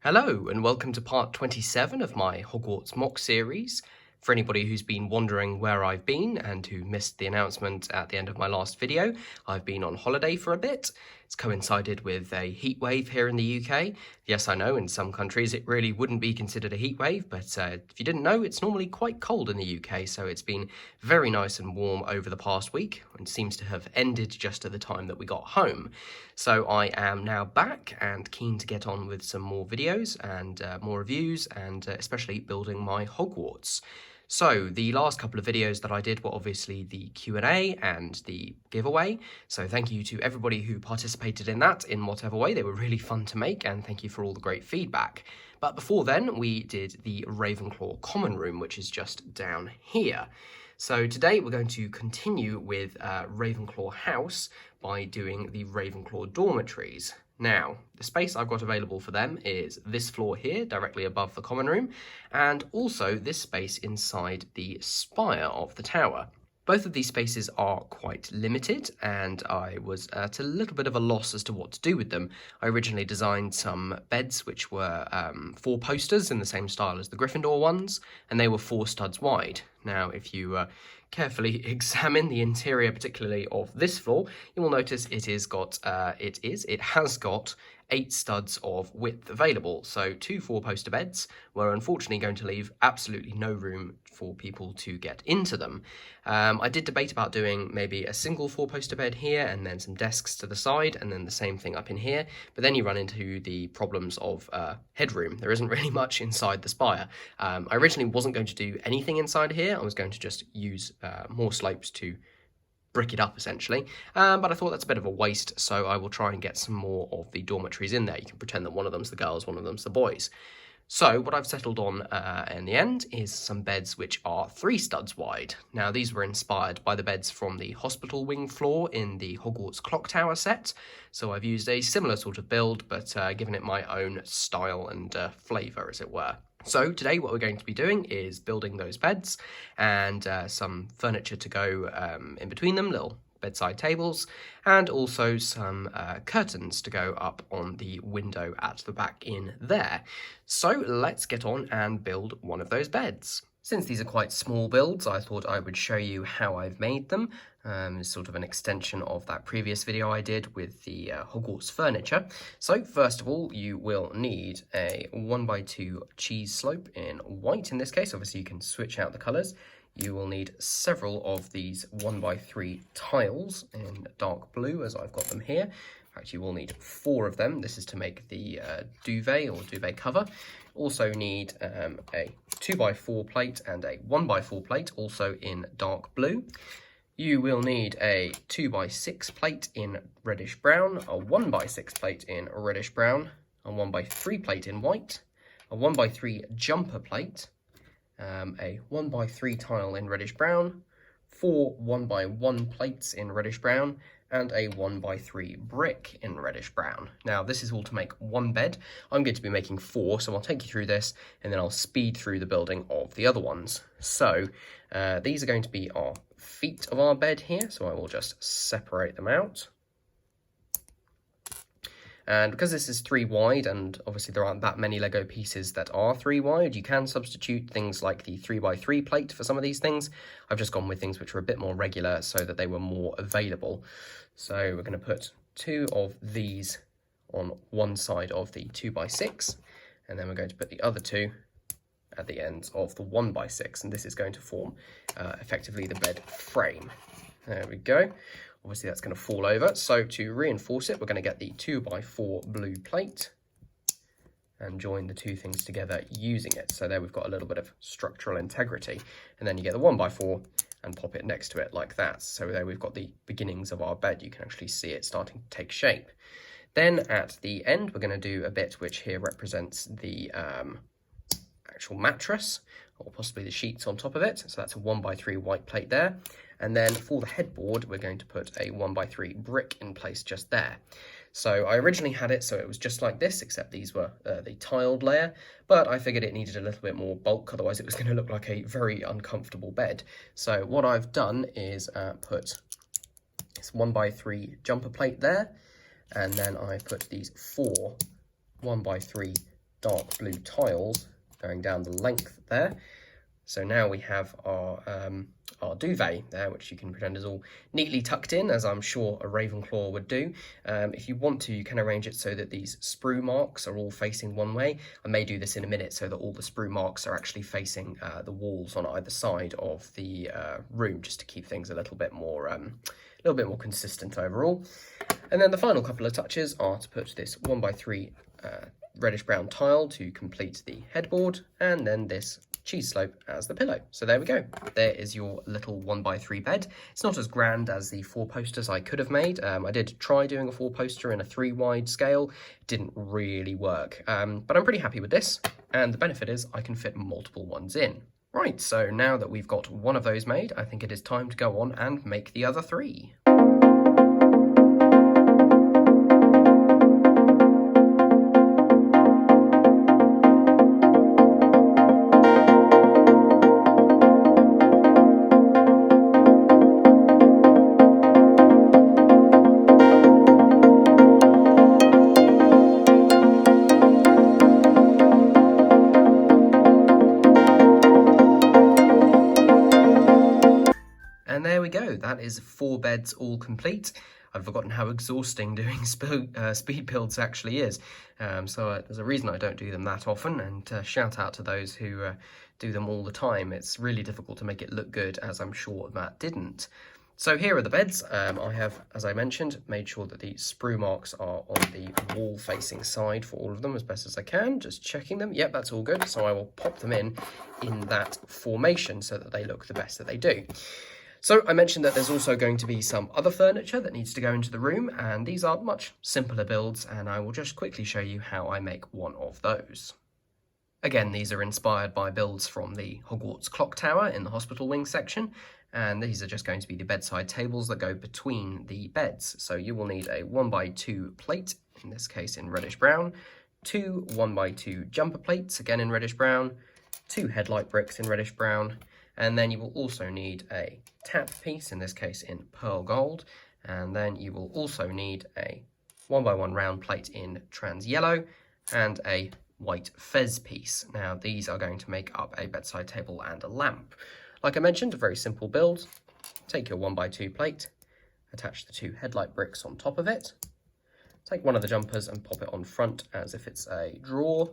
Hello and welcome to part 27 of my Hogwarts MOC series. For anybody who's been wondering where I've been and who missed the announcement at the end of my last video, I've been on holiday for a bit. It's coincided with a heat wave here in the UK. Yes, I know in some countries it really wouldn't be considered a heat wave, but if you didn't know, it's normally quite cold in the UK, so it's been very nice and warm over the past week and seems to have ended just at the time that we got home. So I am now back and keen to get on with some more videos and more reviews and especially building my Hogwarts. So the last couple of videos that I did were obviously the Q&A and the giveaway. So thank you to everybody who participated in that in whatever way. They were really fun to make and thank you for all the great feedback. But before then, we did the Ravenclaw common room, which is just down here. So today we're going to continue with Ravenclaw House by doing the Ravenclaw dormitories. Now, the space I've got available for them is this floor here, directly above the common room, and also this space inside the spire of the tower. Both of these spaces are quite limited, and I was at a little bit of a loss as to what to do with them. I originally designed some beds which were 4 posters in the same style as the Gryffindor ones, and they were 4 studs wide. Now, if you carefully examine the interior, particularly of this floor, you will notice it has got 8 studs of width available. So 2 4-poster beds were unfortunately going to leave absolutely no room for people to get into them. I did debate about doing maybe a single 4-poster bed here and then some desks to the side and then the same thing up in here, but then you run into the problems of headroom. There isn't really much inside the spire. I originally wasn't going to do anything inside here. I was going to just use more slopes to brick it up essentially, but I thought that's a bit of a waste, so I will try and get some more of the dormitories in there. You can pretend that one of them's the girls, one of them's the boys. So what I've settled on in the end is some beds which are 3 studs wide. Now these were inspired by the beds from the hospital wing floor in the Hogwarts clock tower set, so I've used a similar sort of build but given it my own style and flavour, as it were. So today what we're going to be doing is building those beds and some furniture to go in between them, little bedside tables, and also some curtains to go up on the window at the back in there. So let's get on and build one of those beds. Since these are quite small builds, I thought I would show you how I've made them. It's sort of an extension of that previous video I did with the Hogwarts furniture. So first of all, you will need a 1x2 cheese slope in white in this case. Obviously you can switch out the colours. You will need several of these 1x3 tiles in dark blue, as I've got them here. In fact, you will need 4 of them. This is to make the duvet or duvet cover. Also need a 2x4 plate and a 1x4 plate, also in dark blue. You will need a 2x6 plate in reddish brown, a 1x6 plate in reddish brown, a 1x3 plate in white, a 1x3 jumper plate, a 1x3 tile in reddish brown, 4 1x1 plates in reddish brown, and a 1x3 brick in reddish brown. Now this is all to make one bed. I'm going to be making 4, so I'll take you through this and then I'll speed through the building of the other ones. So these are going to be our feet of our bed here, so I will just separate them out. And because this is 3 wide, and obviously there aren't that many Lego pieces that are 3 wide, you can substitute things like the 3x3 plate for some of these things. I've just gone with things which are a bit more regular so that they were more available. So we're going to put 2 of these on one side of the 2x6, and then we're going to put the other 2 at the ends of the 1x6, and this is going to form effectively the bed frame. There we go. Obviously that's going to fall over, so to reinforce it we're going to get the 2x4 blue plate and join the 2 things together using it. So there we've got a little bit of structural integrity, and then you get the 1x4 and pop it next to it like that. So there we've got the beginnings of our bed. You can actually see it starting to take shape. Then at the end we're going to do a bit which here represents the actual mattress, or possibly the sheets on top of it. So that's a 1x3 white plate there. And then for the headboard, we're going to put a 1x3 brick in place just there. So I originally had it so it was just like this, except these were the tiled layer, but I figured it needed a little bit more bulk, otherwise it was going to look like a very uncomfortable bed. So what I've done is put this 1x3 jumper plate there, and then I put these 4 1x3 dark blue tiles going down the length there. So now we have our duvet there, which you can pretend is all neatly tucked in, as I'm sure a Ravenclaw would do. If you want to, you can arrange it so that these sprue marks are all facing one way. I may do this in a minute so that all the sprue marks are actually facing the walls on either side of the room, just to keep things a little bit more consistent overall. And then the final couple of touches are to put this 1x3 reddish brown tile to complete the headboard, and then this cheese slope as the pillow. So there we go. There is your little 1x3 bed. It's not as grand as the 4 posters I could have made. I did try doing a 4 poster in a 3 wide scale. It didn't really work, but I'm pretty happy with this. And the benefit is I can fit multiple ones in. Right, so now that we've got one of those made, I think it is time to go on and make the other 3. And there we go, that is 4 beds all complete. I've forgotten how exhausting doing speed builds actually is. So there's a reason I don't do them that often, and shout out to those who do them all the time. It's really difficult to make it look good, as I'm sure Matt didn't. So here are the beds. I have, as I mentioned, made sure that the sprue marks are on the wall facing side for all of them as best as I can, just checking them. Yep, that's all good. So I will pop them in that formation so that they look the best that they do. So I mentioned that there's also going to be some other furniture that needs to go into the room, and these are much simpler builds, and I will just quickly show you how I make one of those. Again, these are inspired by builds from the Hogwarts clock tower in the hospital wing section, and these are just going to be the bedside tables that go between the beds. So you will need a 1x2 plate, in this case in reddish brown, 2 1x2 jumper plates, again in reddish brown, 2 headlight bricks in reddish brown, and then you will also need a tap piece, in this case in pearl gold, and then you will also need a 1x1 round plate in trans yellow, and a white fez piece. Now these are going to make up a bedside table and a lamp. Like I mentioned, a very simple build. Take your 1x2 plate, attach the 2 headlight bricks on top of it, take one of the jumpers and pop it on front as if it's a drawer,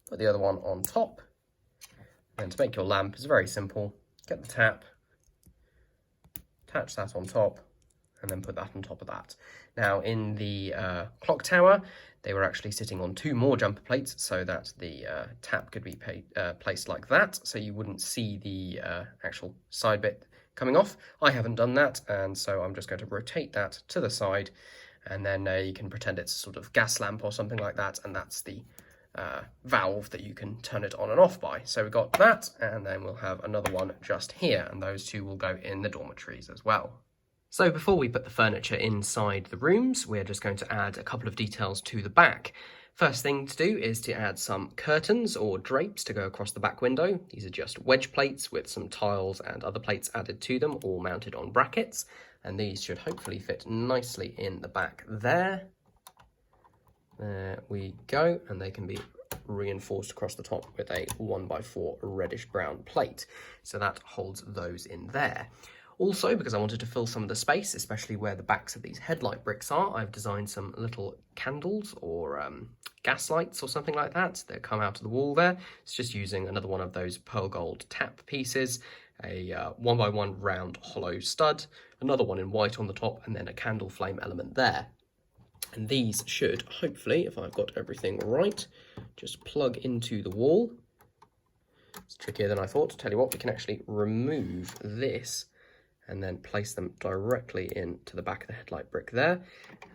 put the other one on top, and to make your lamp is very simple. Get the tap, attach that on top, and then put that on top of that. Now in the clock tower, they were actually sitting on 2 more jumper plates so that the tap could be placed like that, so you wouldn't see the actual side bit coming off. I haven't done that, and so I'm just going to rotate that to the side, and then you can pretend it's a sort of gas lamp or something like that, and that's the valve that you can turn it on and off by. So we've got that, and then we'll have another one just here, and those 2 will go in the dormitories as well. So before we put the furniture inside the rooms, we're just going to add a couple of details to the back. First thing to do is to add some curtains or drapes to go across the back window. These are just wedge plates with some tiles and other plates added to them, all mounted on brackets, and these should hopefully fit nicely in the back there. There we go, and they can be reinforced across the top with a 1x4 reddish brown plate. So that holds those in there. Also, because I wanted to fill some of the space, especially where the backs of these headlight bricks are, I've designed some little candles or gas lights or something like that that come out of the wall there. It's just using another one of those pearl gold tap pieces, a 1x1 round hollow stud, another one in white on the top, and then a candle flame element there. And these should, hopefully, if I've got everything right, just plug into the wall. It's trickier than I thought. Tell you what, we can actually remove this and then place them directly into the back of the headlight brick there,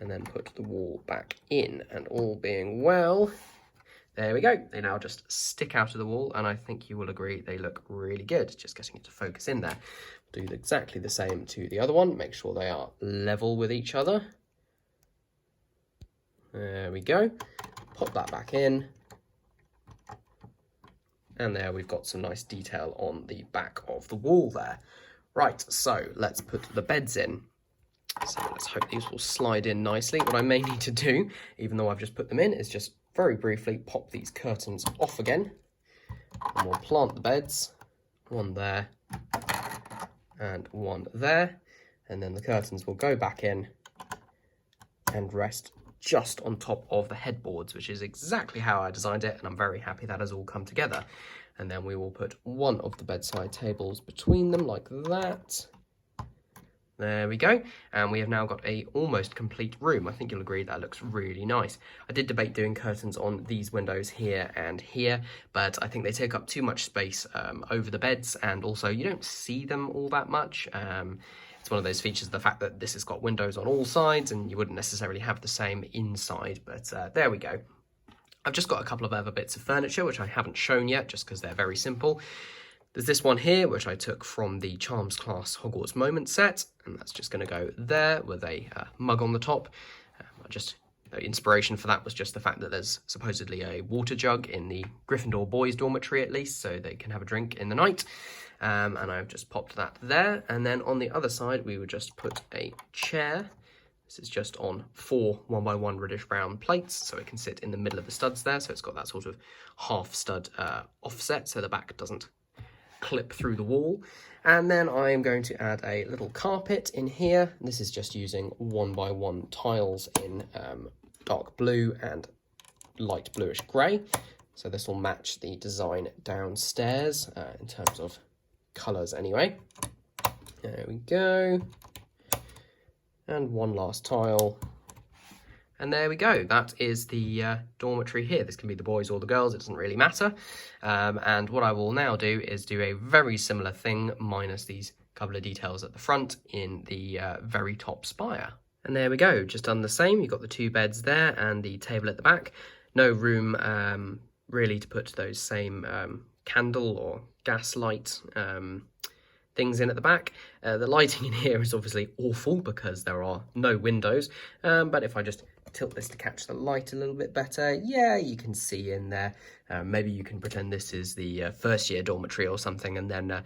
and then put the wall back in, and all being well, there we go. They now just stick out of the wall, and I think you will agree they look really good. Just getting it to focus in there. Do exactly the same to the other one. Make sure they are level with each other. There we go. Pop that back in. And there we've got some nice detail on the back of the wall there. Right, so let's put the beds in. So let's hope these will slide in nicely. What I may need to do, even though I've just put them in, is just very briefly pop these curtains off again. And we'll plant the beds, one there and one there. And then the curtains will go back in and rest just on top of the headboards, which is exactly how I designed it, and I'm very happy that has all come together. And then we will put one of the bedside tables between them like that. There we go, and we have now got a almost complete room. I think you'll agree that looks really nice. I did debate doing curtains on these windows here and here, but I think they take up too much space over the beds, and also you don't see them all that much. It's one of those features of the fact that this has got windows on all sides, and you wouldn't necessarily have the same inside, but there we go. I've just got a couple of other bits of furniture which I haven't shown yet, just because they're very simple. There's this one here, which I took from the Charms Class Hogwarts Moment set, and that's just going to go there with a mug on the top. The inspiration for that was just the fact that there's supposedly a water jug in the Gryffindor boys' dormitory, at least, so they can have a drink in the night. And I've just popped that there. And then on the other side, we would just put a chair. This is just on 4 1x1 reddish brown plates, so it can sit in the middle of the studs there. So it's got that sort of half stud offset, so the back doesn't clip through the wall. And then I am going to add a little carpet in here. This is just using 1x1 tiles in dark blue and light bluish grey. So this will match the design downstairs in terms of colours anyway. There we go. And one last tile. And there we go. That is the dormitory here. This can be the boys or the girls. It doesn't really matter. And what I will now do is do a very similar thing, minus these couple of details at the front in the very top spire. And there we go. Just done the same. You've got the 2 beds there and the table at the back. No room really to put those same candle or gas light things in at the back. The lighting in here is obviously awful because there are no windows, but if I just tilt this to catch the light a little bit better, yeah, you can see in there. Maybe you can pretend this is the first year dormitory or something, and then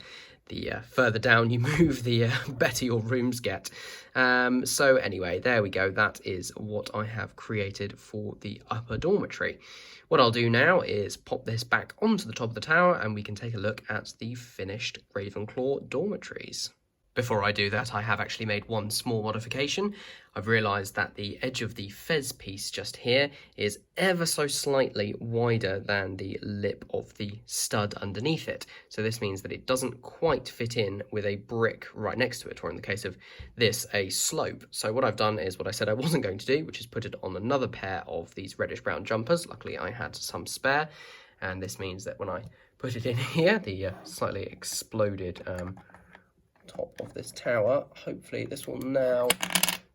the further down you move, the better your rooms get. So anyway, there we go. That is what I have created for the upper dormitory. What I'll do now is pop this back onto the top of the tower, and we can take a look at the finished Ravenclaw dormitories. Before I do that, I have actually made one small modification. I've realised that the edge of the fez piece just here is ever so slightly wider than the lip of the stud underneath it. So this means that it doesn't quite fit in with a brick right next to it, or in the case of this, a slope. So what I've done is what I said I wasn't going to do, which is put it on another pair of these reddish brown jumpers. Luckily I had some spare, and this means that when I put it in here, the slightly exploded top of this tower, hopefully this will now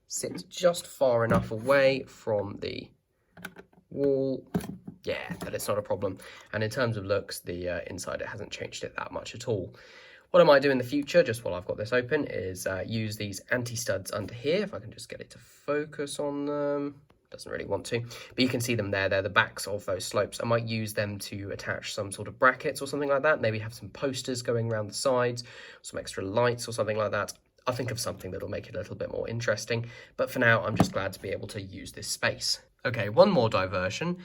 sit just far enough away from the wall, yeah, that it's not a problem. And in terms of looks, the inside, it hasn't changed it that much at all. What I might do in the future, just while I've got this open, is use these anti-studs under here, if I can just get it to focus on them. Doesn't really want to, but you can see them there. They're the backs of those slopes. I might use them to attach some sort of brackets or something like that. Maybe have some posters going around the sides, some extra lights or something like that. I'll think of something that'll make it a little bit more interesting. But for now, I'm just glad to be able to use this space. Okay, one more diversion.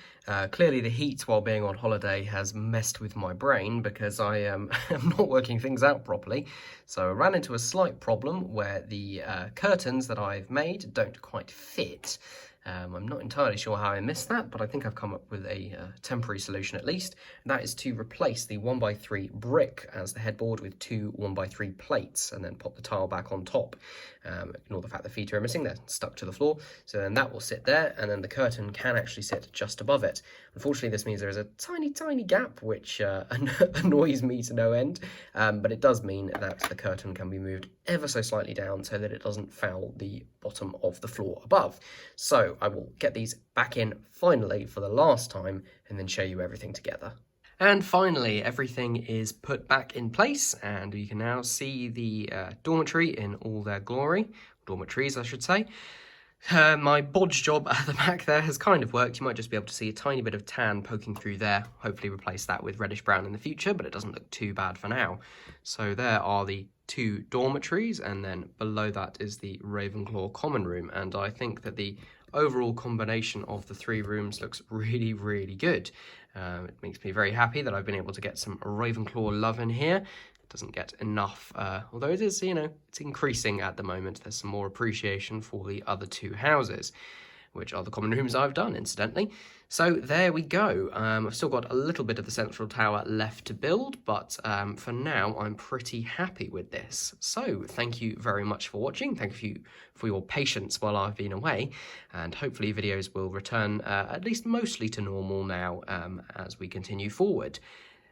Clearly the heat while being on holiday has messed with my brain because I am not working things out properly. So I ran into a slight problem where the curtains that I've made don't quite fit. I'm not entirely sure how I missed that, but I think I've come up with a temporary solution at least. And that is to replace the 1x3 brick as the headboard with 2 1x3 plates and then pop the tile back on top. Ignore the fact the feet are missing, they're stuck to the floor. So then that will sit there, and then the curtain can actually sit just above it. Unfortunately, this means there is a tiny, tiny gap, which annoys me to no end. But it does mean that the curtain can be moved ever so slightly down so that it doesn't foul the bottom of the floor above. So I will get these back in finally for the last time and then show you everything together. And finally, everything is put back in place, and you can now see the dormitory in all their glory. Dormitories, I should say. My bodge job at the back there has kind of worked. You might just be able to see a tiny bit of tan poking through there. Hopefully replace that with reddish brown in the future, but it doesn't look too bad for now. So there are the 2 dormitories, and then below that is the Ravenclaw common room. And I think that the overall combination of the 3 rooms looks really, really good. It makes me very happy that I've been able to get some Ravenclaw love in here. It doesn't get enough, although it is, it's increasing at the moment. There's some more appreciation for the other 2 houses, which are the common rooms I've done, incidentally. So there we go. I've still got a little bit of the central tower left to build, but for now, I'm pretty happy with this. So thank you very much for watching. Thank you for your patience while I've been away, and hopefully videos will return at least mostly to normal now as we continue forward.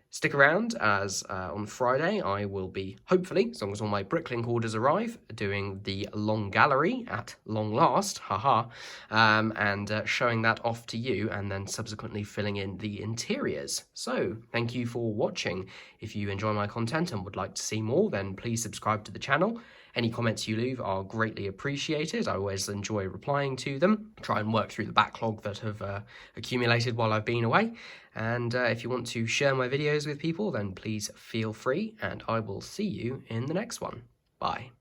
Stick around, as on Friday I will be, hopefully, as long as all my bricklink orders arrive, doing the long gallery at long last, haha, and showing that off to you, and then subsequently filling in the interiors. So, thank you for watching. If you enjoy my content and would like to see more, then please subscribe to the channel. Any comments you leave are greatly appreciated. I always enjoy replying to them. Try and work through the backlog that have accumulated while I've been away. And if you want to share my videos with people, then please feel free, and I will see you in the next one. Bye.